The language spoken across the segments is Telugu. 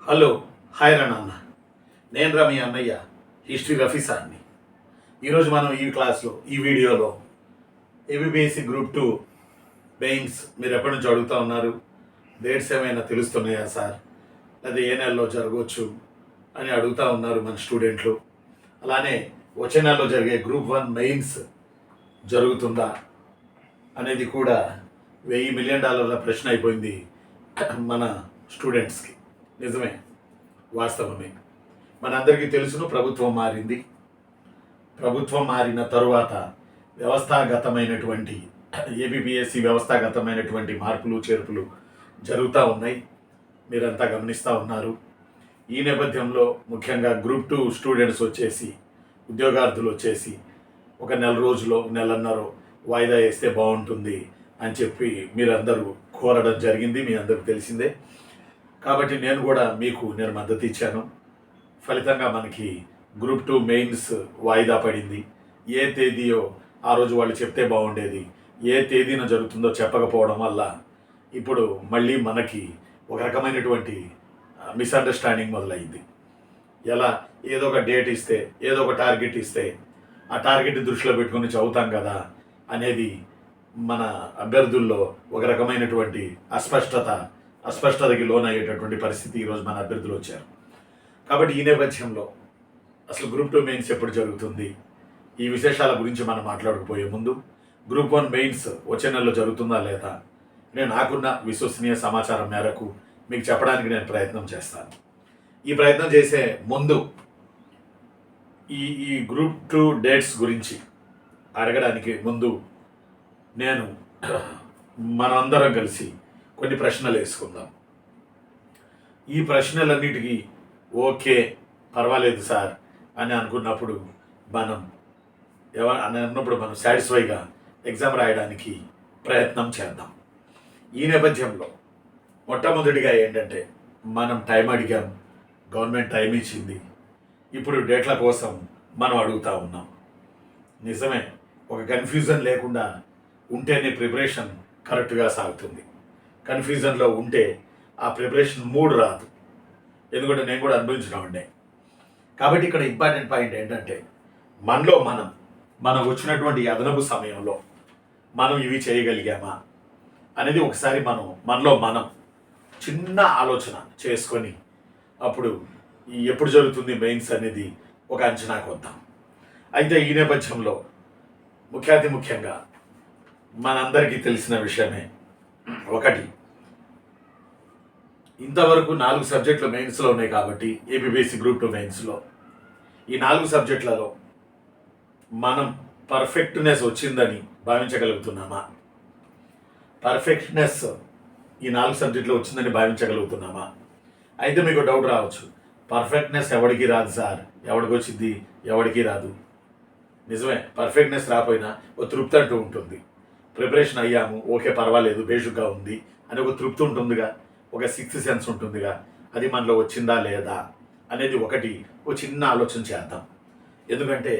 హలో, హాయ్ రా నాన్న. నేను రా మీ అన్నయ్య, హిస్టరీ రఫీ సార్ని. ఈరోజు మనం ఈ క్లాస్లో, ఈ వీడియోలో ఏబిపిఎస్సి గ్రూప్ 2 మెయిన్స్ మీరు ఎప్పటి నుంచి అడుగుతూ ఉన్నారు, డేట్స్ ఏమైనా తెలుస్తున్నాయా సార్, అది ఏ నెలలో జరగవచ్చు అని అడుగుతూ ఉన్నారు మన స్టూడెంట్లు. అలానే వచ్చే నెలలో జరిగే గ్రూప్ 1 మెయిన్స్ జరుగుతుందా అనేది కూడా $1,000 మిలియన్ ప్రశ్న అయిపోయింది మన స్టూడెంట్స్కి. నిజమే, వాస్తవమే. మనందరికీ తెలుసును, ప్రభుత్వం మారింది. ప్రభుత్వం మారిన తరువాత వ్యవస్థాగతమైనటువంటి ఏబిపిఎస్సి వ్యవస్థాగతమైనటువంటి మార్పులు చేర్పులు జరుగుతూ ఉన్నాయి. మీరంతా గమనిస్తూ ఉన్నారు. ఈ నేపథ్యంలో ముఖ్యంగా గ్రూప్ 2 స్టూడెంట్స్ వచ్చేసి, ఉద్యోగార్థులు వచ్చేసి ఒక నెల రోజులో నెలన్నర వాయిదా వేస్తే బాగుంటుంది అని చెప్పి మీరందరూ కోరడం జరిగింది, మీ అందరికి తెలిసిందే. కాబట్టి నేను కూడా మీకు మద్దతు ఇచ్చాను. ఫలితంగా మనకి గ్రూప్ 2 మెయిన్స్ వాయిదా పడింది. ఏ తేదీయో ఆ రోజు వాళ్ళు చెప్తే బాగుండేది, ఏ తేదీన జరుగుతుందో చెప్పకపోవడం వల్ల ఇప్పుడు మళ్ళీ మనకి ఒక రకమైనటువంటి మిస్అండర్స్టాండింగ్ మొదలైంది. ఎలా ఏదో ఒక డేట్ ఇస్తే, ఏదో ఒక టార్గెట్ ఇస్తే ఆ టార్గెట్ దృష్టిలో పెట్టుకుని చదువుతాం కదా అనేది మన అభ్యర్థుల్లో ఒక రకమైనటువంటి అస్పష్టతకి లోనయ్యేటటువంటి పరిస్థితి ఈరోజు మన అభ్యర్థులు వచ్చారు. కాబట్టి ఈ నేపథ్యంలో అసలు గ్రూప్ 2 మెయిన్స్ ఎప్పుడు జరుగుతుంది, ఈ విశేషాల గురించి మనం మాట్లాడకపోయే ముందు గ్రూప్ 1 మెయిన్స్ వచ్చే నెలలో జరుగుతుందా లేదా నేను నాకున్న విశ్వసనీయ సమాచారం మేరకు మీకు చెప్పడానికి నేను ప్రయత్నం చేస్తాను. ఈ ప్రయత్నం చేసే ముందు ఈ గ్రూప్ 2 డేట్స్ గురించి అడగడానికి ముందు నేను మనందరం కలిసి కొన్ని ప్రశ్నలు వేసుకుందాం. ఈ ప్రశ్నలన్నిటికీ ఓకే, పర్వాలేదు సార్ అని అనుకున్నప్పుడు మనం సాటిస్ఫైగా ఎగ్జామ్ రాయడానికి ప్రయత్నం చేద్దాం. ఈ నేపథ్యంలో మొట్టమొదటిగా ఏంటంటే, మనం టైం అడిగాం, గవర్నమెంట్ టైం ఇచ్చింది. ఇప్పుడు డేట్ల కోసం మనం అడుగుతూ ఉన్నాం. నిజమే, ఒక కన్ఫ్యూజన్ లేకుండా ఉంటేనే ప్రిపరేషన్ కరెక్ట్గా సాగుతుంది. కన్ఫ్యూజన్లో ఉంటే ఆ ప్రిపరేషన్ మూడ్ రాదు. ఎందుకంటే నేను కూడా అనుభవించినామండి. కాబట్టి ఇక్కడ ఇంపార్టెంట్ పాయింట్ ఏంటంటే, మనం వచ్చినటువంటి అదనపు సమయంలో మనం ఇవి చేయగలిగామా అనేది ఒకసారి మనలో మనం చిన్న ఆలోచన చేసుకొని అప్పుడు ఎప్పుడు జరుగుతుంది మెయిన్స్ అనేది ఒక అంచనాకు వద్దాం. అయితే ఈ నేపథ్యంలో ముఖ్యంగా మనందరికీ తెలిసిన విషయమే ఒకటి, ఇంతవరకు 4 సబ్జెక్టులు మెయిన్స్లో ఉన్నాయి. కాబట్టి ఏబిపిఎస్సి గ్రూప్ 2 మెయిన్స్లో ఈ 4 సబ్జెక్టులలో మనం పర్ఫెక్ట్నెస్ వచ్చిందని భావించగలుగుతున్నామా? పర్ఫెక్ట్నెస్ ఈ 4 సబ్జెక్టులో వచ్చిందని భావించగలుగుతున్నామా? అయితే మీకు డౌట్ రావచ్చు, పర్ఫెక్ట్నెస్ ఎవరికి రాదు సార్, ఎవరికి వచ్చింది, ఎవరికి రాదు. నిజమే, పర్ఫెక్ట్నెస్ రాపోయినా ఒక తృప్తి అంటూ ఉంటుంది. ప్రిపరేషన్ అయ్యాము, ఓకే పర్వాలేదు, బేషుగ్గా ఉంది అని ఒక తృప్తి ఉంటుందిగా, ఒక సిక్స్త్ సెన్స్ ఉంటుందిగా. అది మనలో వచ్చిందా లేదా అనేది ఒకటి ఒక చిన్న ఆలోచన చేద్దాం. ఎందుకంటే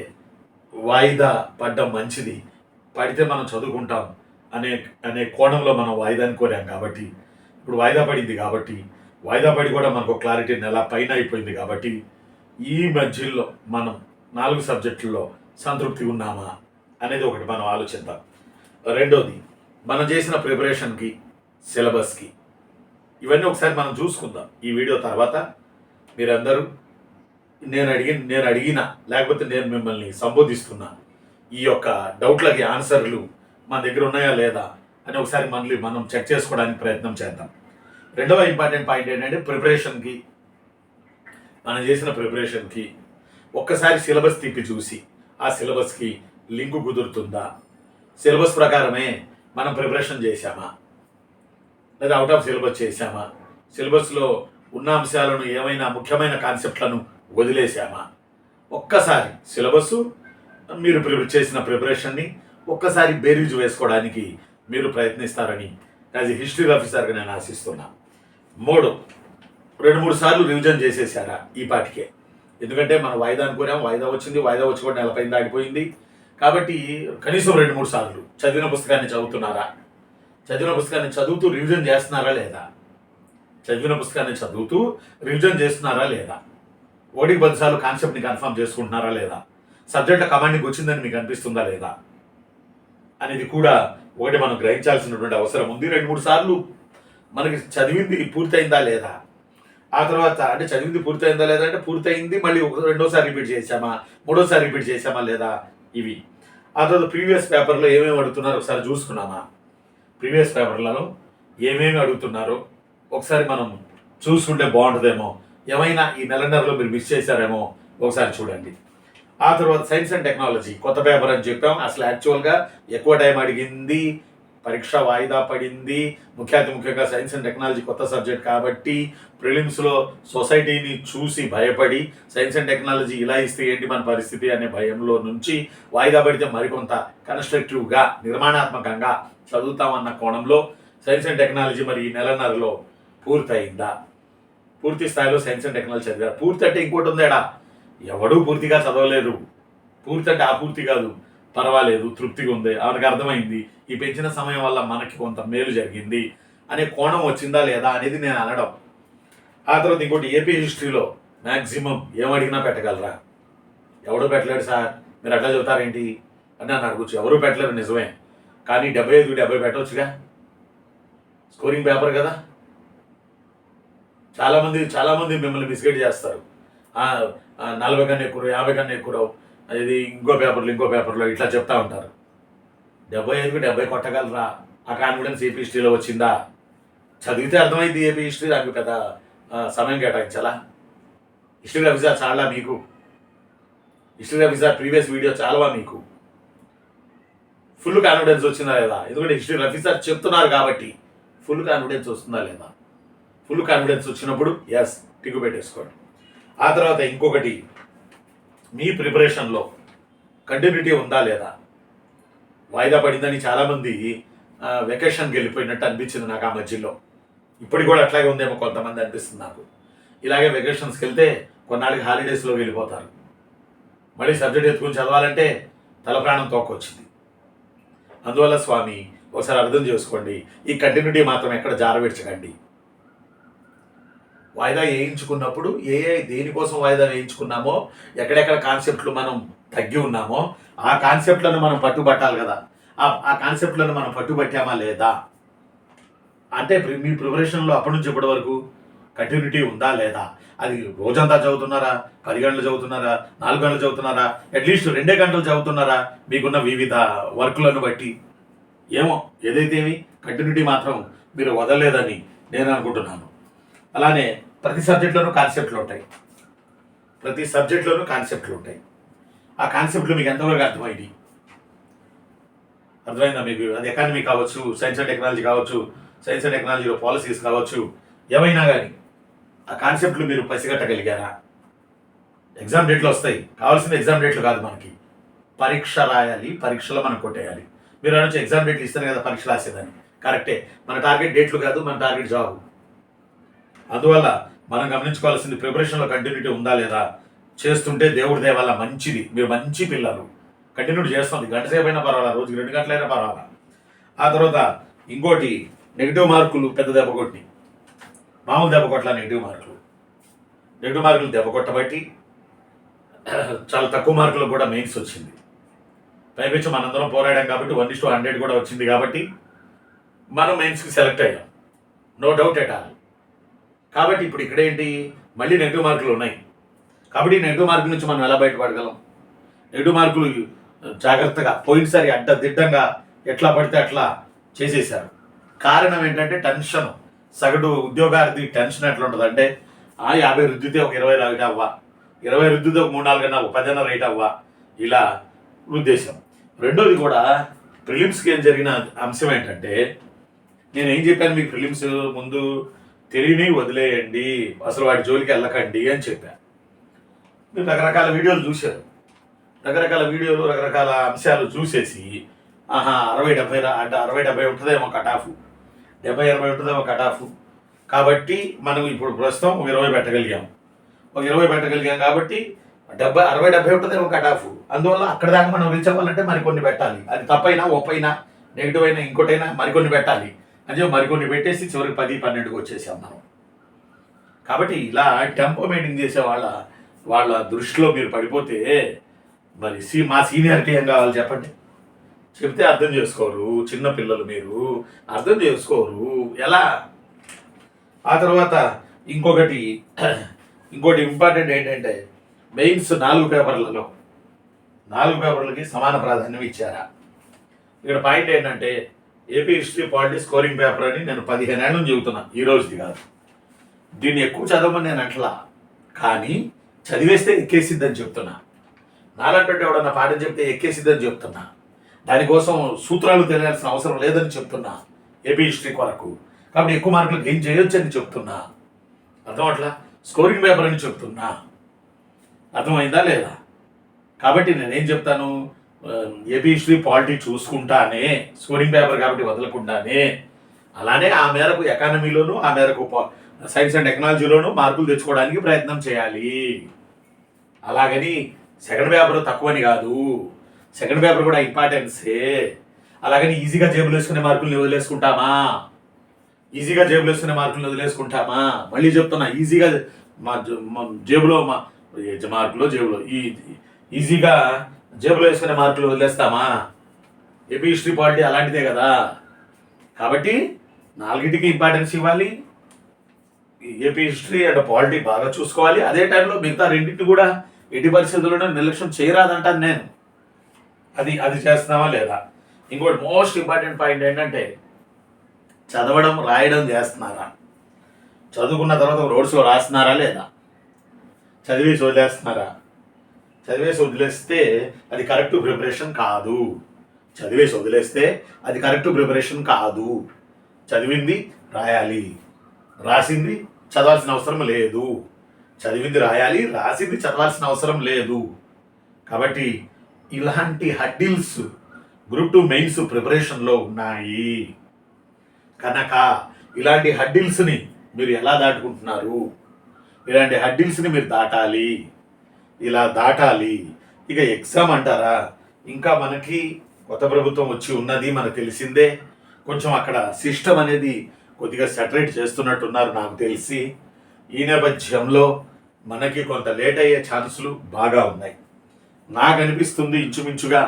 వాయిదా పడ్డం మంచిది, పడితే మనం చదువుకుంటాం అనే కోణంలో మనం వాయిదాని కోరాం. కాబట్టి ఇప్పుడు వాయిదా పడింది, కాబట్టి వాయిదా పడి కూడా మనకు క్లారిటీ నెల పైన అయిపోయింది. కాబట్టి ఈ మధ్యలో మనం 4 సబ్జెక్టుల్లో సంతృప్తి ఉన్నామా అనేది ఒకటి మనం ఆలోచిద్దాం. రెండోది, మనం చేసిన ప్రిపరేషన్కి, సిలబస్కి, ఇవన్నీ ఒకసారి మనం చూసుకుందాం. ఈ వీడియో తర్వాత మీరందరూ నేను అడిగిన లేకపోతే నేను మిమ్మల్ని సంబోధిస్తున్నా ఈ యొక్క డౌట్లకి ఆన్సర్లు మన దగ్గర ఉన్నాయా లేదా అని ఒకసారి మనం చెక్ చేసుకోవడానికి ప్రయత్నం చేద్దాం. రెండవ ఇంపార్టెంట్ పాయింట్ ఏంటంటే, మనం చేసిన ప్రిపరేషన్కి ఒక్కసారి సిలబస్ తిప్పి చూసి ఆ సిలబస్కి లింకు కుదురుతుందా, సిలబస్ ప్రకారమే మనం ప్రిపరేషన్ చేశామా లేదా అవుట్ ఆఫ్ సిలబస్ చేశామా, సిలబస్లో ఉన్న అంశాలను ఏమైనా ముఖ్యమైన కాన్సెప్ట్లను వదిలేసామా, ఒక్కసారి సిలబస్ మీరు చేసిన ప్రిపరేషన్ని ఒక్కసారి బేరీజు వేసుకోవడానికి మీరు ప్రయత్నిస్తారని యాజ్ హిస్టరీ ఆఫీసర్గా నేను ఆశిస్తున్నా. 2-3 సార్లు రివిజన్ చేసేసారా ఈ పాటికే? ఎందుకంటే మనం వాయిదా అనుకున్నాం, వాయిదా వచ్చింది, వాయిదా వచ్చి కూడా నెల పైన దాటిపోయింది. కాబట్టి కనీసం 2-3 సార్లు చదివిన పుస్తకాన్ని చదువుతున్నారా, చదివిన పుస్తకాన్ని చదువుతూ రివిజన్ చేస్తున్నారా లేదా? చదివిన పుస్తకాన్ని చదువుతూ రివిజన్ చేస్తున్నారా లేదా, ఒకటికి 10 సార్లు కాన్సెప్ట్ని కన్ఫర్మ్ చేసుకుంటున్నారా లేదా, సబ్జెక్ట్లో కమాండింగ్ వచ్చిందని మీకు అనిపిస్తుందా లేదా అనేది కూడా ఒకటి మనం గ్రహించాల్సినటువంటి అవసరం ఉంది. 2-3 సార్లు మనకి చదివింది పూర్తయిందా లేదా, ఆ తర్వాత అంటే చదివింది పూర్తయిందా లేదా అంటే పూర్తయింది, మళ్ళీ రెండోసారి రిపీట్ చేసామా, మూడోసారి రిపీట్ చేసామా లేదా, ఇవి. ఆ తర్వాత ప్రీవియస్ పేపర్లో ఏమేమి అడుగుతున్నారో ఒకసారి చూసుకున్నామా, ప్రీవియస్ పేపర్లలో ఏమేమి అడుగుతున్నారో ఒకసారి మనం చూసుకుంటే బాగుంటుందేమో, ఏమైనా ఈ నెలన్నరలో మీరు మిస్ చేశారేమో ఒకసారి చూడండి. ఆ తర్వాత సైన్స్ అండ్ టెక్నాలజీ కొత్త పేపర్ అని చెప్పాం. అసలు యాక్చువల్గా ఎక్కువ టైం అడిగింది, పరీక్ష వాయిదా పడింది. ముఖ్యంగా సైన్స్ అండ్ టెక్నాలజీ కొత్త సబ్జెక్ట్ కాబట్టి ప్రిలిమ్స్లో సొసైటీని చూసి భయపడి సైన్స్ అండ్ టెక్నాలజీ ఇలా ఇస్తే ఏంటి మన పరిస్థితి అనే భయంలో నుంచి వాయిదా పడితే మరికొంత కన్స్ట్రక్టివ్గా నిర్మాణాత్మకంగా చదువుతామన్న కోణంలో సైన్స్ అండ్ టెక్నాలజీ మరి ఈ నెలన్నరలో పూర్తయిందా, పూర్తి స్థాయిలో సైన్స్ అండ్ టెక్నాలజీ చదివారు. పూర్తి అంటే ఇంకోటి ఉందేడా, ఎవడూ పూర్తిగా చదవలేరు. పూర్తి అంటే ఆ పూర్తి కాదు, పర్వాలేదు తృప్తిగా ఉంది, ఆమెకు అర్థమైంది, ఈ పెంచిన సమయం వల్ల మనకి కొంత మేలు జరిగింది అనే కోణం వచ్చిందా లేదా అనేది నేను అనడం. ఆ తర్వాత ఇంకోటి ఏపీ హిస్టరీలో మ్యాక్సిమం ఏమడిగినా పెట్టగలరా, ఎవడూ పెట్టలేడు సార్ మీరు అట్లా చెబుతారేంటి అని నన్ను అడగచ్చు. ఎవరూ పెట్టలేరు నిజమే, కానీ 75-70 పెట్టవచ్చుగా, స్కోరింగ్ పేపర్ కదా. చాలామంది మిమ్మల్ని బిస్కెట్ చేస్తారు, 40 కన్నా ఎక్కువ, 50 కన్నా ఎక్కువ, ఇది ఇంకో పేపర్లో ఇట్లా చెప్తా ఉంటారు. 75కి 70 కొట్టగలరా, ఆ కాన్ఫిడెన్స్ ఏపీ హిస్టరీలో వచ్చిందా, చదివితే అర్థమైంది ఏపీ హిస్టరీ, దానికి పెద్ద సమయం కేటాయించాలా. హిస్టరీ రివిజన్ చాలా మీకు, హిస్టరీ రివిజన్ ప్రీవియస్ వీడియో చాలావా మీకు, ఫుల్ కాన్ఫిడెన్స్ వచ్చిందా లేదా, ఎందుకంటే హిస్టరీ రివిజన్ చెప్తున్నారు కాబట్టి ఫుల్ కాన్ఫిడెన్స్ వస్తుందా లేదా. ఫుల్ కాన్ఫిడెన్స్ వచ్చినప్పుడు ఎస్ టిక్కు పెట్టేసుకోండి. ఆ తర్వాత ఇంకొకటి, మీ ప్రిపరేషన్లో కంటిన్యూటీ ఉందా లేదా. వాయిదా పడిందని చాలామంది వెకేషన్కి వెళ్ళిపోయినట్టు అనిపించింది నాకు ఆ మధ్యలో. ఇప్పటికి కూడా అట్లాగే ఉందేమో కొంతమంది అనిపిస్తుంది నాకు. ఇలాగే వెకేషన్స్కి వెళ్తే కొన్నాళ్ళకి హాలిడేస్లోకి వెళ్ళిపోతారు, మళ్ళీ సబ్జెక్ట్ ఎత్తుకుని చదవాలంటే తల ప్రాణం తోకొచ్చింది. అందువల్ల స్వామి ఒకసారి అర్థం చేసుకోండి, ఈ కంటిన్యూటీ మాత్రం ఎక్కడ జారవిడ్చకండి. వాయిదా వేయించుకున్నప్పుడు దేనికోసం వాయిదా వేయించుకున్నామో, ఎక్కడెక్కడ కాన్సెప్ట్లు మనం తగ్గి ఉన్నామో ఆ కాన్సెప్ట్లను మనం పట్టుబట్టాలి కదా. ఆ కాన్సెప్ట్లను మనం పట్టుబట్టామా లేదా అంటే మీ ప్రిపరేషన్లో అప్పటి నుంచి ఇప్పటి వరకు కంటిన్యూటీ ఉందా లేదా. అది రోజంతా చదువుతున్నారా, 10 గంటలు చదువుతున్నారా, 4 గంటలు చదువుతున్నారా, అట్లీస్ట్ 2 గంటలు చదువుతున్నారా, మీకున్న వివిధ వర్క్లను బట్టి ఏమో, ఏదైతేమి కంటిన్యూటీ మాత్రం మీరు వదలలేదని నేను అనుకుంటున్నాను. అలానే ప్రతి సబ్జెక్టులోనూ కాన్సెప్ట్లు ఉంటాయి. ఆ కాన్సెప్ట్లు మీకు ఎంతవరకు అర్థమైందా మీకు. అది ఎకానమీ కావచ్చు, సైన్స్ అండ్ టెక్నాలజీ కావచ్చు, సైన్స్ అండ్ టెక్నాలజీలో పాలసీస్ కావచ్చు, ఏమైనా కానీ ఆ కాన్సెప్ట్లు మీరు పసిగట్టగలిగారా. ఎగ్జామ్ డేట్లు వస్తాయి, కావాల్సిన ఎగ్జామ్ డేట్లు కాదు మనకి, పరీక్ష రాయాలి, పరీక్షలో మనం కొట్టేయాలి. మీరు అనొచ్చు ఎగ్జామ్ డేట్లు ఇస్తాను కదా పరీక్ష రాసేదని, కరెక్టే, మన టార్గెట్ డేట్లు కాదు, మన టార్గెట్ జాబ్. అందువల్ల మనం గమనించుకోవాల్సింది ప్రిపరేషన్లో కంటిన్యూటీ ఉందా లేదా. చేస్తుంటే దేవుడి దయ వల్ల మంచిది, మీరు మంచి పిల్లలు, కంటిన్యూటీ చేస్తుంది, గంట సేపు అయినా పర్వాలా, రోజుకి 2 గంటలైనా పర్వాలా. ఆ తర్వాత ఇంకోటి, నెగిటివ్ మార్కులు పెద్ద దెబ్బ కొట్టి, మామూలు దెబ్బ కొట్ల నెగిటివ్ మార్కులు దెబ్బ కొట్టబట్టి చాలా తక్కువ మార్కులు కూడా మెయిన్స్ వచ్చింది. పైపించి మనందరం పోరాడాం కాబట్టి 1:100 కూడా వచ్చింది కాబట్టి మనం మెయిన్స్కి సెలెక్ట్ అయ్యాం, నో డౌట్ ఎట్ ఆల్. కాబట్టి ఇప్పుడు ఇక్కడేంటి, మళ్ళీ నెగిటివ్ మార్కులు ఉన్నాయి కాబట్టి నెగిటివ్ మార్కుల నుంచి మనం ఎలా బయటపడగలం. నెగిటివ్ మార్కులు జాగ్రత్తగా పోయినసారి అడ్డదిడ్డంగా ఎట్లా పడితే అట్లా చేసేసారు. కారణం ఏంటంటే టెన్షన్. సగటు ఉద్యోగార్థి టెన్షన్ ఎట్లా ఉంటుంది అంటే 50 రుద్దితే ఒక 20 రైట్ అవ్వా, 20 రుద్దితే ఒక 3-4 కన్నా 10 రైట్ అవ్వా, ఇలా ఉద్దేశం. రెండోది కూడా ప్రిలిమ్స్కి ఏం జరిగిన అంశం ఏంటంటే, నేను ఏం చెప్పాను మీకు ప్రిలిమ్స్ ముందు, తెలియని వదిలేయండి, అసలు వాటి జోలికి వెళ్ళకండి అని చెప్పాను. మీరు రకరకాల వీడియోలు చూశారు, రకరకాల అంశాలు చూసేసి 60-70 అంటే 60-70 ఉంటుందేమో కట్ ఆఫ్, 70-80 ఉంటుందేమో కట్ ఆఫ్. కాబట్టి మనం ఇప్పుడు ప్రస్తుతం ఒక 20 పెట్టగలిగాం కాబట్టి 60-70 ఉంటుందేమో కట్ ఆఫ్. అందువల్ల అక్కడ దాకా మనం రీచ్ అవ్వాలంటే మరికొన్ని పెట్టాలి, అది తప్పైనా ఒప్పైనా నెగిటివ్ అయినా ఇంకోటైనా మరికొన్ని పెట్టాలి అని చెప్పి మరికొన్ని పెట్టేసి చివరికి 10-12కి వచ్చేసాం మనం. కాబట్టి ఇలా టెంపో మెయింటైన్ చేసే వాళ్ళ దృష్టిలో మీరు పడిపోతే మరి మా సీనియారిటీ ఏం కావాలి చెప్పండి. చెప్తే అర్థం చేసుకోరు, చిన్న పిల్లలు మీరు అర్థం చేసుకోరు ఎలా. ఆ తర్వాత ఇంకోటి ఇంపార్టెంట్ ఏంటంటే మెయిన్స్ 4 పేపర్లకి సమాన ప్రాధాన్యం ఇచ్చారా. ఇక్కడ పాయింట్ ఏంటంటే AP history polity scoring paper అని నేను 15 ఏళ్ళ నుంచి చెబుతున్నా, ఈ రోజుది కాదు. దీన్ని ఎక్కువ చదవమని నేను అంటలా, కానీ చదివేస్తే ఎక్కేసిద్దని చెప్తున్నా. నాలంటే ఎవడన్నా పాఠం చెప్తే ఎక్కేసిద్దని చెప్తున్నా. దానికోసం సూత్రాలు తెలియాల్సిన అవసరం లేదని చెప్తున్నా ఏపీ హిస్టరీ కొరకు. కాబట్టి ఎక్కువ మార్కులు గెయిన్ చేయొచ్చు అని చెప్తున్నా. అర్థం అట్లా స్కోరింగ్ పేపర్ అని చెప్తున్నా. అర్థమైందా లేదా? కాబట్టి నేనేం చెప్తాను, ఏపీ హిస్టరీ పాలిటీ చూసుకుంటానే, స్కోరింగ్ పేపర్ కాబట్టి వదలకుండానే, అలానే ఆ మేరకు ఎకానమీలోను ఆ మేరకు సైన్స్ అండ్ టెక్నాలజీలోను మార్కులు తెచ్చుకోవడానికి ప్రయత్నం చేయాలి. అలాగని సెకండ్ పేపర్ తక్కువని కాదు, సెకండ్ పేపర్ కూడా ఇంపార్టెన్సే. అలాగని ఈజీగా జేబులు వేసుకునే మార్కుల్ని వదిలేసుకుంటామా? మళ్ళీ చెప్తున్నా, ఈజీగా జేబులో ఈజీగా జేబులో వేసుకునే మార్కులు వదిలేస్తామా? ఏపీ హిస్టరీ పాలిటీ అలాంటిదే కదా. కాబట్టి 4టికి ఇంపార్టెన్స్ ఇవ్వాలి. ఏపీ హిస్టరీ అండ్ పాలిటీ బాగా చూసుకోవాలి. అదే టైంలో మిగతా 2టిని కూడా ఎట్టి పరిస్థితుల్లోనే నిర్లక్ష్యం చేయరాదంటాను నేను. అది చేస్తున్నావా లేదా? ఇంకోటి మోస్ట్ ఇంపార్టెంట్ పాయింట్ ఏంటంటే చదవడం రాయడం చేస్తున్నారా? చదువుకున్న తర్వాత రోడ్స్లో రాస్తున్నారా లేదా? చదివేసి వదిలేస్తే అది కరెక్ట్ ప్రిపరేషన్ కాదు. చదివింది రాయాలి, రాసింది చదవాల్సిన అవసరం లేదు. కాబట్టి ఇలాంటి హడ్డిల్స్ గ్రూప్ 2 మెయిన్స్ ప్రిపరేషన్లో ఉన్నాయి కనుక ఇలాంటి హడ్డిల్స్ని మీరు ఎలా దాటుకుంటున్నారు? ఇలాంటి హడ్డిల్స్ని మీరు దాటాలి. ఇక ఎగ్జామ్ అంటారా, ఇంకా మనకి కొత్త ప్రభుత్వం వచ్చి ఉన్నది మనకు తెలిసిందే. కొంచెం అక్కడ సిస్టమ్ అనేది కొద్దిగా సెటరేట్ చేస్తున్నట్టున్నారు నాకు తెలిసి. ఈ నేపథ్యంలో మనకి కొంత లేట్ అయ్యే ఛాన్సులు బాగా ఉన్నాయి. నాకు అనిపిస్తుంది ఇంచుమించుగా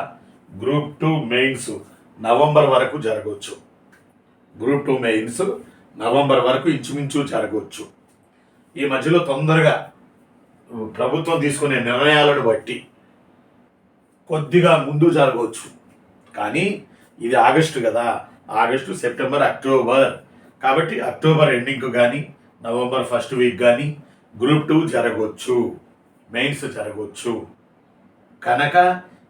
గ్రూప్ 2 మెయిన్స్ నవంబర్ వరకు జరగవచ్చు. ఈ మధ్యలో తొందరగా ప్రభుత్వం తీసుకునే నిర్ణయాలను బట్టి కొద్దిగా ముందు జరగవచ్చు. కానీ ఇది ఆగస్టు కదా, ఆగస్టు, సెప్టెంబర్, అక్టోబర్. కాబట్టి అక్టోబర్ ఎండింగ్ కానీ నవంబర్ ఫస్ట్ వీక్ కానీ గ్రూప్ 2 జరగవచ్చు, మెయిన్స్ జరగవచ్చు. కనుక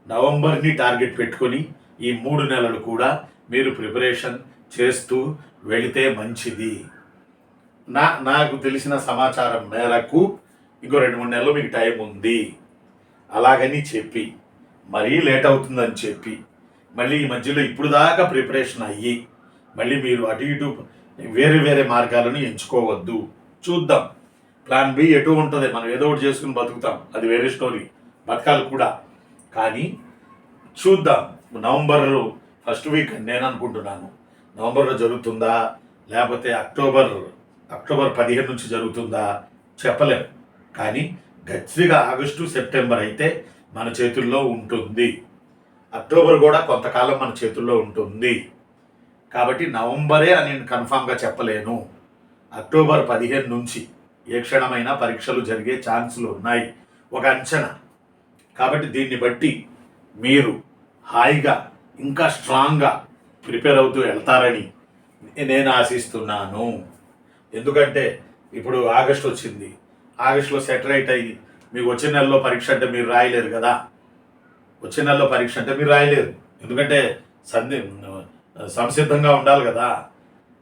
నవంబర్ని టార్గెట్ పెట్టుకొని ఈ 3 నెలలు కూడా మీరు ప్రిపరేషన్ చేస్తూ వెళితే మంచిది. నాకు తెలిసిన సమాచారం మేరకు ఇంకో 2-3 నెలలు మీకు టైం ఉంది. అలాగని చెప్పి మరీ లేట్ అవుతుందని చెప్పి మళ్ళీ ఈ మధ్యలో ఇప్పుడు దాకా ప్రిపరేషన్ అయ్యి మళ్ళీ మీరు అటు ఇటు వేరే మార్గాలను ఎంచుకోవద్దు. చూద్దాం, ప్లాన్ బి ఎటు ఉంటుంది. మనం ఏదో ఒకటి చేసుకుని బతుకుతాం, అది వేరే స్టోరీ, బతకాలి కూడా. కానీ చూద్దాం. నవంబర్ ఫస్ట్ వీక్ నేను అనుకుంటున్నాను. నవంబర్లో జరుగుతుందా లేకపోతే అక్టోబర్ 15 నుంచి జరుగుతుందా చెప్పలేం. కానీ గట్టిగా ఆగస్టు, సెప్టెంబర్ అయితే మన చేతుల్లో ఉంటుంది. అక్టోబర్ కూడా కొంతకాలం మన చేతుల్లో ఉంటుంది. కాబట్టి నవంబరే అని నేను కన్ఫామ్గా చెప్పలేను. అక్టోబర్ 15 నుంచి ఏ క్షణమైనా పరీక్షలు జరిగే ఛాన్సులు ఉన్నాయి, ఒక అంచనా. కాబట్టి దీన్ని బట్టి మీరు హాయిగా ఇంకా స్ట్రాంగ్గా ప్రిపేర్ అవుతూ వెళ్తారని నేను ఆశిస్తున్నాను. ఎందుకంటే ఇప్పుడు ఆగస్ట్ వచ్చింది, ఆగస్టులో సెటరైట్ అయ్యి మీకు వచ్చే నెలలో పరీక్ష అంటే మీరు రాయలేరు కదా. ఎందుకంటే సంసిద్ధంగా ఉండాలి కదా.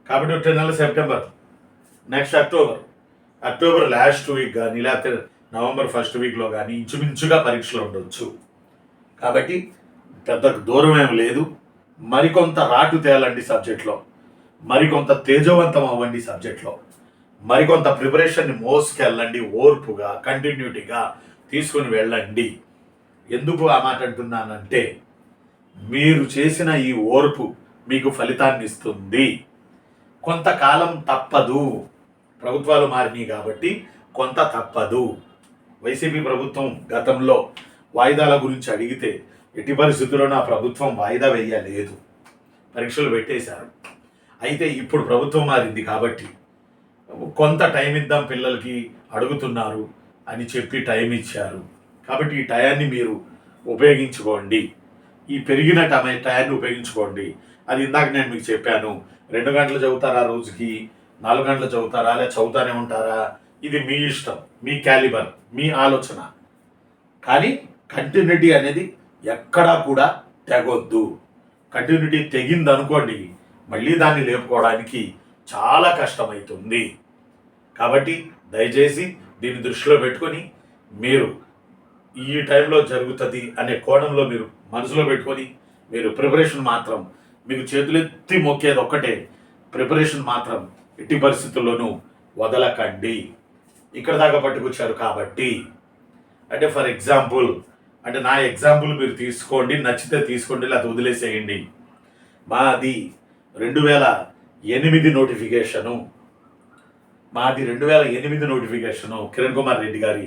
కాబట్టి వచ్చే నెల September, next October last week కానీ లేకపోతే నవంబర్ ఫస్ట్ వీక్లో కానీ ఇంచుమించుగా పరీక్షలు ఉండొచ్చు. కాబట్టి పెద్ద దూరం ఏం లేదు. మరికొంత రాటు తేలండి సబ్జెక్ట్లో, మరికొంత తేజవంతం అవ్వండి సబ్జెక్ట్లో, మరికొంత ప్రిపరేషన్ని మోసుకెళ్ళండి, ఓర్పుగా కంటిన్యూటీగా తీసుకుని వెళ్ళండి. ఎందుకు ఆ మాట అంటున్నానంటే మీరు చేసిన ఈ ఓర్పు మీకు ఫలితాన్ని ఇస్తుంది. కొంతకాలం తప్పదు. ప్రభుత్వాలు మారినాయి కాబట్టి కొంత తప్పదు. వైసీపీ ప్రభుత్వం గతంలో వాయిదాల గురించి అడిగితే ఎట్టి పరిస్థితుల్లో నా ప్రభుత్వం వాయిదా వేయలేదు, పరీక్షలు పెట్టేశారు. అయితే ఇప్పుడు ప్రభుత్వం మారింది కాబట్టి కొంత టైం ఇద్దాం పిల్లలకి అడుగుతున్నారు అని చెప్పి టైం ఇచ్చారు. కాబట్టి ఈ టయాన్ని మీరు ఉపయోగించుకోండి, ఈ పెరిగిన టయాన్ని ఉపయోగించుకోండి. అది ఇందాక నేను మీకు చెప్పాను, 2 గంటలు చదువుతారా రోజుకి, 4 గంటలు చదువుతారా, లేదా చదువుతానే ఉంటారా, ఇది మీ ఇష్టం, మీ క్యాలిబర్, మీ ఆలోచన. కానీ కంటిన్యూటీ అనేది ఎక్కడా కూడా తెగొద్దు. కంటిన్యూటీ తెగింది అనుకోండి, మళ్ళీ దాన్ని లేపుకోవడానికి చాలా కష్టమవుతుంది. కాబట్టి దయచేసి దీన్ని దృష్టిలో పెట్టుకొని మీరు ఈ టైంలో జరుగుతుంది అనే కోణంలో మీరు మనసులో పెట్టుకొని మీరు ప్రిపరేషన్ మాత్రం, మీకు చేతులెత్తి మొక్కేది ఒక్కటే, ప్రిపరేషన్ మాత్రం ఎట్టి పరిస్థితుల్లోనూ వదలకండి. ఇక్కడ దాకా పట్టుకొచ్చారు కాబట్టి, అంటే ఫర్ ఎగ్జాంపుల్, అంటే నా ఎగ్జాంపుల్ మీరు తీసుకోండి, నచ్చితే తీసుకోండి, లేకపోతే వదిలేసేయండి. మాది 2008 నోటిఫికేషను, మాది 2008 నోటిఫికేషను కిరణ్ కుమార్ రెడ్డి గారి,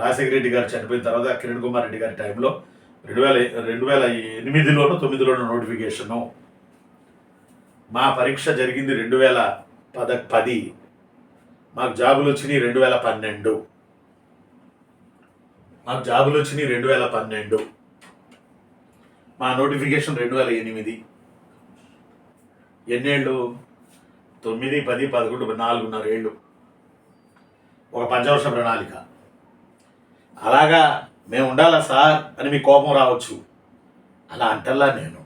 రాజశేఖర రెడ్డి గారు చనిపోయిన తర్వాత కిరణ్ కుమార్ రెడ్డి గారి టైంలో 2008లోనో 2009లోనో నోటిఫికేషను. మా పరీక్ష జరిగింది 2010, మాకు జాబులు వచ్చినాయి 2012, మాకు జాబులు వచ్చినాయి 2012, మా నోటిఫికేషన్ 2008. ఎన్నేళ్ళు? 9, 10, 11, 4.5 ఏళ్ళు, ఒక పంచవర్ష ప్రణాళిక. అలాగా మేము ఉండాలా సార్ అని మీ కోపం రావచ్చు. అలా అంటల్లా నేను,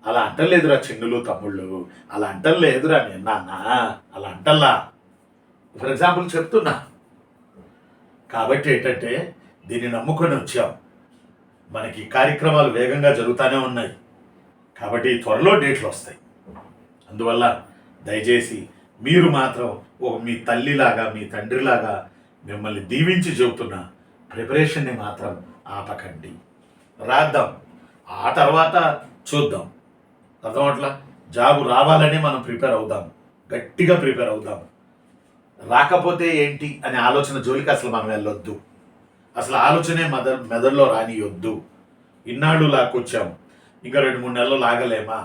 అలా అంటలేదురా చెన్నులు తమ్ముళ్ళు, అలా అంటలేదురా నేను నాన్న, అలా అంటల్లా. ఫర్ ఎగ్జాంపుల్ చెప్తున్నా. కాబట్టి ఏంటంటే దీన్ని నమ్ముకొని వచ్చాం, మనకి కార్యక్రమాలు వేగంగా జరుగుతూనే ఉన్నాయి. కాబట్టి త్వరలో డేట్లు వస్తాయి. అందువల్ల దయచేసి మీరు మాత్రం ఒక మీ తల్లిలాగా, మీ తండ్రిలాగా మిమ్మల్ని దీవించి చెబుతున్నా, ప్రిపరేషన్ని మాత్రం ఆపకండి. రాద్దాం, ఆ తర్వాత చూద్దాం. అర్థమట్లా, జాబు రావాలని మనం ప్రిపేర్ అవుదాం, గట్టిగా ప్రిపేర్ అవుదాం. రాకపోతే ఏంటి అనే ఆలోచన జోలికి అసలు మనం వెళ్ళొద్దు. అసలు ఆలోచనే మెదడులో రానియొద్దు. ఇన్నాళ్ళు లాక్కొచ్చాం, ఇంకా 2-3 నెలలు లాగలేమా?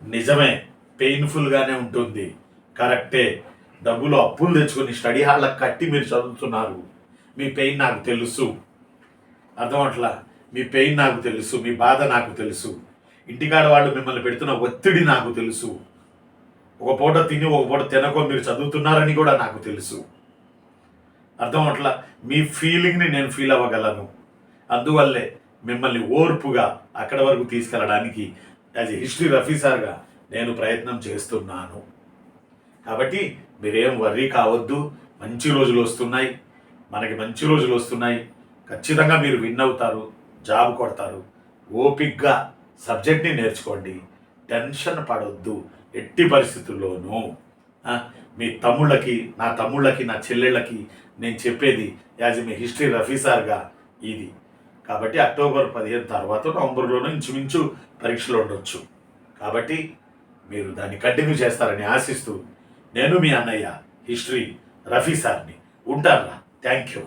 నిజమే, పెయిన్ఫుల్గానే ఉంటుంది, కరెక్టే. డబ్బులు అప్పులు తెచ్చుకొని స్టడీ హాల్లకు కట్టి మీరు చదువుతున్నారు. మీ పెయిన్ నాకు తెలుసు, అర్థమట్లా, మీ పెయిన్ నాకు తెలుసు, మీ బాధ నాకు తెలుసు. ఇంటికాడ వాళ్ళు మిమ్మల్ని పెడుతున్న ఒత్తిడి నాకు తెలుసు. ఒక పూట తిని ఒక పూట తినకో మీరు చదువుతున్నారని కూడా నాకు తెలుసు. అర్థమట్లా, మీ ఫీలింగ్ని నేను ఫీల్ అవ్వగలను. అందువల్లే మిమ్మల్ని ఓర్పుగా అక్కడ వరకు తీసుకెళ్ళడానికి యాజ్ ఎ హిస్టరీ రఫీసార్గా నేను ప్రయత్నం చేస్తున్నాను. కాబట్టి మీరేం వర్రీ కావద్దు. మంచి రోజులు వస్తున్నాయి, మనకి మంచి రోజులు వస్తున్నాయి. ఖచ్చితంగా మీరు విన్ అవుతారు, జాబ్ కొడతారు. ఓపిక్గా సబ్జెక్ట్ని నేర్చుకోండి, టెన్షన్ పడొద్దు ఎట్టి పరిస్థితుల్లోనూ. మీ తమ్ముళ్ళకి, నా తమ్ముళ్ళకి, నా చెల్లెళ్ళకి నేను చెప్పేది యాజ్ మీ హిస్టరీ రఫీసార్గా ఇది. కాబట్టి అక్టోబర్ 15 తర్వాత నవంబర్లోనూ ఇంచుమించు పరీక్షలు ఉండొచ్చు. కాబట్టి మీరు దాన్ని కంటిన్యూ చేస్తారని ఆశిస్తూ నేను మీ అన్నయ్య హిస్టరీ రఫీసార్ని ఉంటారా. Thank you.